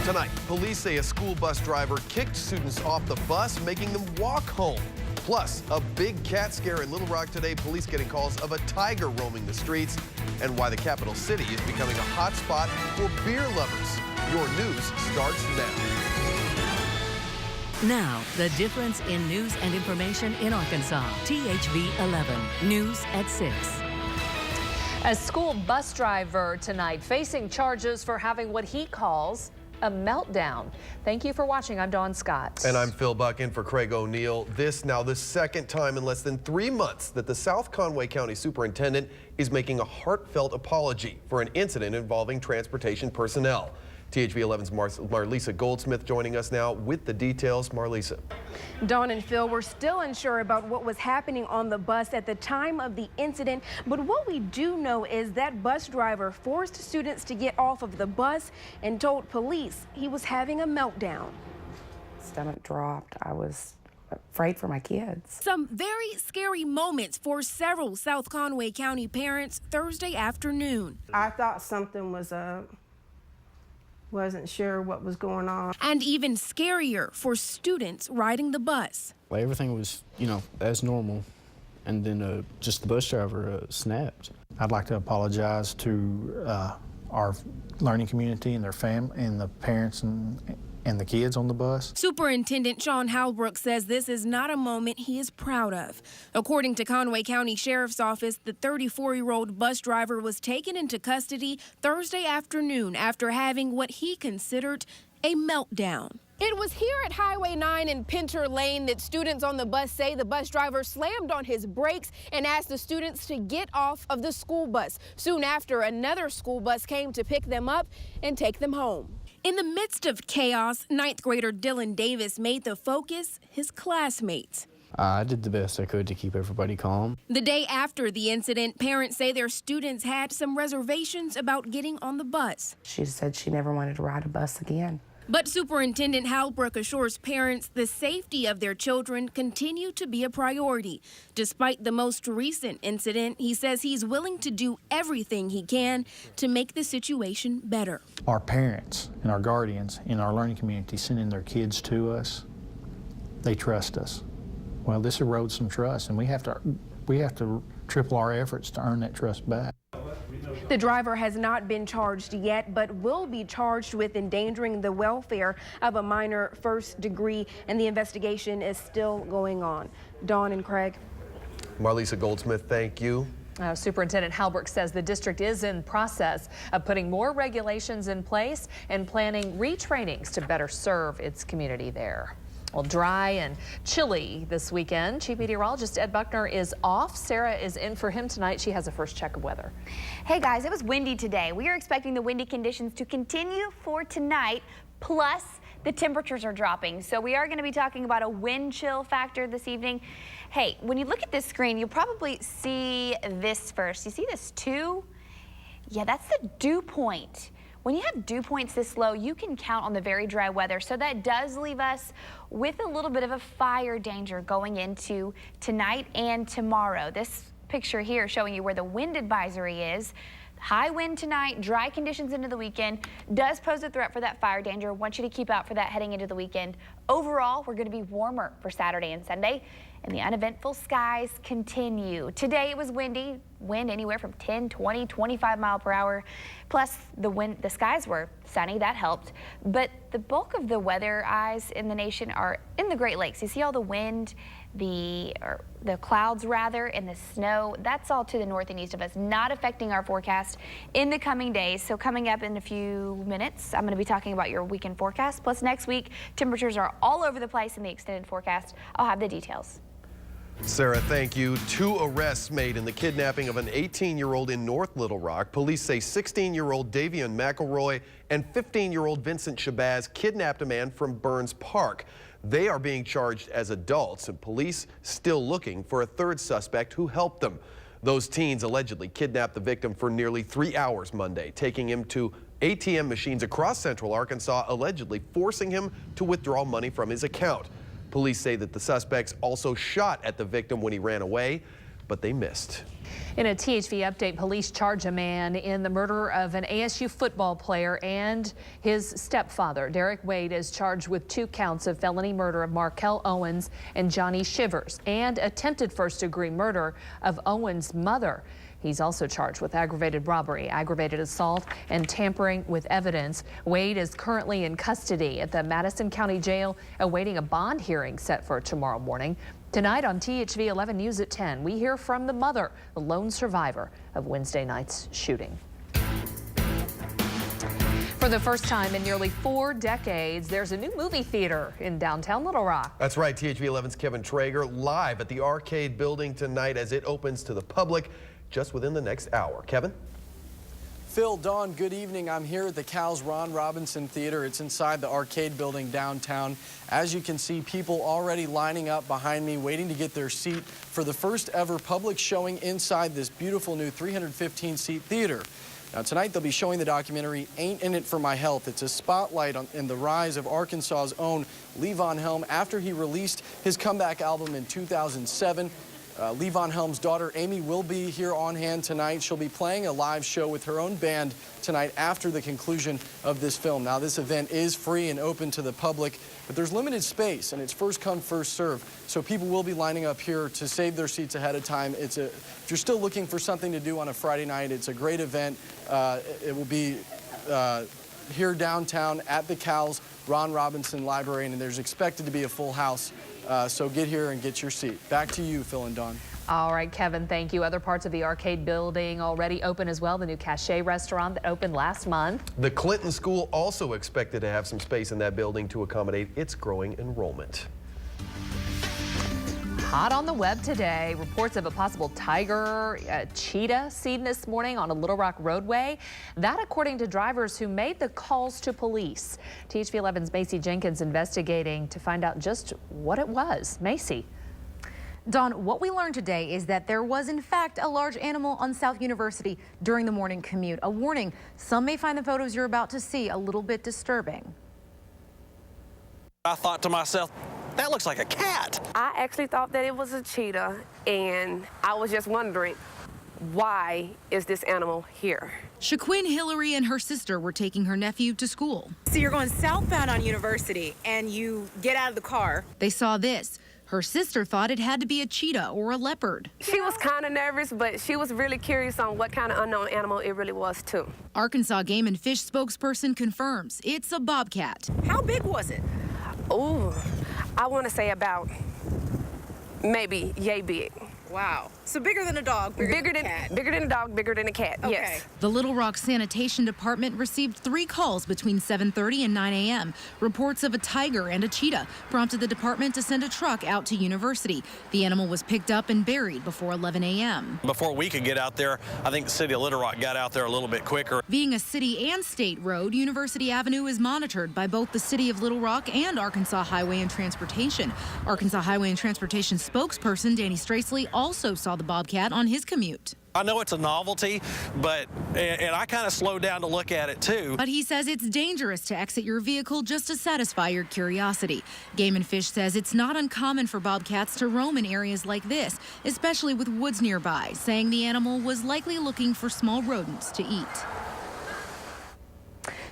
Tonight, police say a school bus driver kicked students off the bus, making them walk home. Plus, a big cat scare in Little Rock today, police getting calls of a tiger roaming the streets, and why the capital city is becoming a hot spot for beer lovers. Your news starts now. Now, the difference in news and information in Arkansas. THV 11, News at 6. A school bus driver tonight facing charges for having what he calls a meltdown. Thank you for watching. I'm Dawn Scott. And I'm Phil Buck in for Craig O'Neill. This now the second time in less than 3 months that the South Conway County Superintendent is making a heartfelt apology for an incident involving transportation personnel. THV 11's Marlisa Goldsmith joining us now with the details. Marlisa. Dawn and Phil, we're still unsure about what was happening on the bus at the time of the incident, but what we do know is that bus driver forced students to get off of the bus and told police he was having a meltdown. Stomach dropped. I was afraid for my kids. Some very scary moments for several South Conway County parents Thursday afternoon. I thought something was up. Wasn't sure what was going on. And even scarier for students riding the bus. Well, everything was, as normal, and then just the bus driver snapped. I'd like to apologize to our learning community and their family and the parents and the kids on the bus. Superintendent Sean Halbrook says this is not a moment he is proud of. According to Conway County Sheriff's Office, the 34-year-old bus driver was taken into custody Thursday afternoon after having what he considered a meltdown. It was here at Highway 9 in Pinter Lane that students on the bus say the bus driver slammed on his brakes and asked the students to get off of the school bus. Soon after, another school bus came to pick them up and take them home. In the midst of chaos, 9th grader Dylan Davis made the focus his classmates. I did the best I could to keep everybody calm. The day after the incident, parents say their students had some reservations about getting on the bus. She said she never wanted to ride a bus again. But Superintendent Halbrook assures parents the safety of their children continue to be a priority. Despite the most recent incident, he says he's willing to do everything he can to make the situation better. Our parents and our guardians in our learning community sending their kids to us, they trust us. Well, this erodes some trust, and we have to triple our efforts to earn that trust back. The driver has not been charged yet, but will be charged with endangering the welfare of a minor first degree, and the investigation is still going on. Dawn and Craig. Marlisa Goldsmith, thank you. Superintendent Halbrook says the district is in process of putting more regulations in place and planning retrainings to better serve its community there. Well, dry and chilly this weekend. Chief Meteorologist Ed Buckner is off. Sarah is in for him tonight. She has a first check of weather. Hey guys, it was windy today. We are expecting the windy conditions to continue for tonight, plus the temperatures are dropping. So we are going to be talking about a wind chill factor this evening. Hey, when you look at this screen, you'll probably see this first. You see this 2? Yeah, that's the dew point. When you have dew points this low, you can count on the very dry weather. So that does leave us with a little bit of a fire danger going into tonight and tomorrow. This picture here showing you where the wind advisory is. High wind tonight, dry conditions into the weekend, does pose a threat for that fire danger. Want you to keep out for that heading into the weekend. Overall, we're going to be warmer for Saturday and Sunday, and the uneventful skies continue. Today it was windy, wind anywhere from 10, 20, 25 mile per hour. Plus the skies were sunny, that helped. But the bulk of the weather eyes in the nation are in the Great Lakes. You see all the wind, the clouds rather, and the snow. That's all to the north and east of us, not affecting our forecast in the coming days. So coming up in a few minutes, I'm going to be talking about your weekend forecast. Plus next week, temperatures are all over the place in the extended forecast. I'll have the details. Sarah, thank you. 2 arrests made in the kidnapping of an 18-year-old in North Little Rock. Police say 16-year-old Davian McElroy and 15-year-old Vincent Shabazz kidnapped a man from Burns Park. They are being charged as adults, and police still looking for a third suspect who helped them. Those teens allegedly kidnapped the victim for nearly 3 hours Monday, taking him to ATM machines across central Arkansas, allegedly forcing him to withdraw money from his account. Police say that the suspects also shot at the victim when he ran away. but they missed. In a THV update, police charge a man in the murder of an ASU football player and his stepfather. Derek Wade is charged with 2 counts of felony murder of Markel Owens and Johnny Shivers and attempted first-degree murder of Owens' mother. He's also charged with aggravated robbery, aggravated assault, and tampering with evidence. Wade is currently in custody at the Madison County Jail, awaiting a bond hearing set for tomorrow morning. Tonight on THV 11 News at 10, we hear from the mother, the lone survivor of Wednesday night's shooting. For the first time in nearly 4 decades, there's a new movie theater in downtown Little Rock. That's right. THV 11's Kevin Traeger live at the Arcade building tonight as it opens to the public just within the next hour. Kevin? Phil, Dawn, good evening. I'm here at the Cal's Ron Robinson Theater. It's inside the Arcade building downtown. As you can see, people already lining up behind me, waiting to get their seat for the first ever public showing inside this beautiful new 315-seat theater. Now, tonight they'll be showing the documentary Ain't In It For My Health. It's a spotlight in the rise of Arkansas's own Levon Helm after he released his comeback album in 2007. Levon Helm's daughter, Amy, will be here on hand tonight. She'll be playing a live show with her own band tonight after the conclusion of this film. Now, this event is free and open to the public, but there's limited space, and it's first come, first serve. So people will be lining up here to save their seats ahead of time. If you're still looking for something to do on a Friday night, it's a great event. It will be here downtown at the Cal's Ron Robinson Library, and there's expected to be a full house. So get here and get your seat. Back to you, Phil and Dawn. All right, Kevin, thank you. Other parts of the Arcade building already open as well. The new Cache restaurant that opened last month. The Clinton School also expected to have some space in that building to accommodate its growing enrollment. Hot on the web today. Reports of a possible tiger, cheetah seen this morning on a Little Rock roadway. That according to drivers who made the calls to police. THV 11's Macy Jenkins investigating to find out just what it was. Macy. Dawn, what we learned today is that there was in fact a large animal on South University during the morning commute. A warning, some may find the photos you're about to see a little bit disturbing. I thought to myself, that looks like a cat. I actually thought that it was a cheetah, and I was just wondering, why is this animal here? Shaquin Hillary and her sister were taking her nephew to school. So you're going southbound on University, and you get out of the car. They saw this. Her sister thought it had to be a cheetah or a leopard. She was kind of nervous, but she was really curious on what kind of unknown animal it really was, too. Arkansas Game and Fish spokesperson confirms it's a bobcat. How big was it? Oh, I want to say about maybe yay big. Wow. So bigger than a dog, bigger than a cat. Bigger than a dog, bigger than a cat, okay. Yes. The Little Rock Sanitation Department received 3 calls between 7:30 and 9 a.m. Reports of a tiger and a cheetah prompted the department to send a truck out to University. The animal was picked up and buried before 11 a.m. Before we could get out there, I think the city of Little Rock got out there a little bit quicker. Being a city and state road, University Avenue is monitored by both the city of Little Rock and Arkansas Highway and Transportation. Arkansas Highway and Transportation spokesperson Danny Stracely also saw the bobcat on his commute. I know it's a novelty, and I kind of slowed down to look at it too. But he says it's dangerous to exit your vehicle just to satisfy your curiosity. Game and Fish says it's not uncommon for bobcats to roam in areas like this, especially with woods nearby, saying the animal was likely looking for small rodents to eat.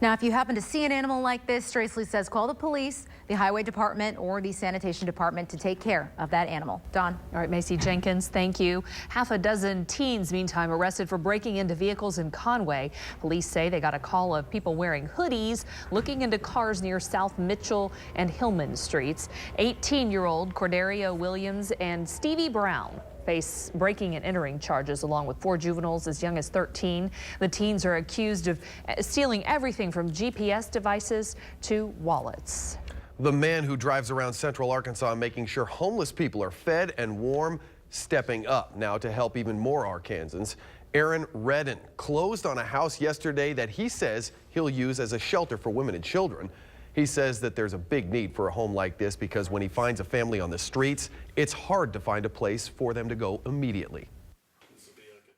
Now, if you happen to see an animal like this, Stracely says call the police, the highway department, or the sanitation department to take care of that animal. Dawn. All right, Macy Jenkins, thank you. Half a dozen teens, meantime, arrested for breaking into vehicles in Conway. Police say they got a call of people wearing hoodies looking into cars near South Mitchell and Hillman streets. 18-year-old Corderio Williams and Stevie Brown face breaking and entering charges along with 4 juveniles as young as 13. The teens are accused of stealing everything from GPS devices to wallets. The man who drives around central Arkansas making sure homeless people are fed and warm, stepping up now to help even more Arkansans. Aaron Redden closed on a house yesterday that he says he'll use as a shelter for women and children. He says that there's a big need for a home like this because when he finds a family on the streets, it's hard to find a place for them to go immediately.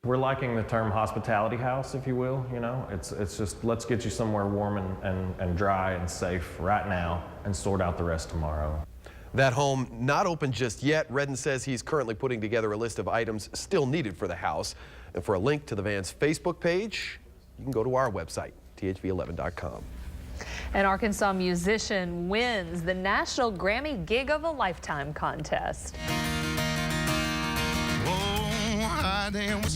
We're liking the term hospitality house, if you will. You know, it's just let's get you somewhere warm and dry and safe right now and sort out the rest tomorrow. That home not open just yet. Redden says he's currently putting together a list of items still needed for the house. And for a link to the van's Facebook page, you can go to our website, thv11.com. An Arkansas musician wins the National Grammy Gig of a Lifetime contest.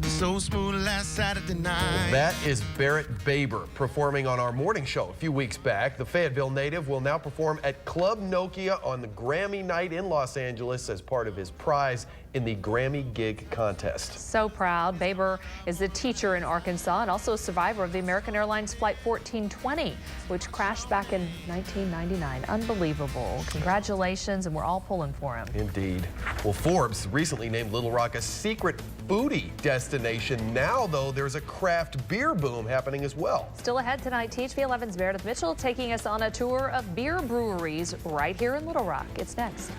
So smooth last Saturday night. That is Barrett Baber performing on our morning show a few weeks back. The Fayetteville native will now perform at Club Nokia on the Grammy night in Los Angeles as part of his prize in the Grammy Gig contest. So proud. Baber is a teacher in Arkansas and also a survivor of the American Airlines Flight 1420, which crashed back in 1999. Unbelievable. Congratulations, and we're all pulling for him. Indeed. Well, Forbes recently named Little Rock a secret foodie destination. Now, though, there's a craft beer boom happening as well. Still ahead tonight, THV 11's Meredith Mitchell taking us on a tour of beer breweries right here in Little Rock. It's next.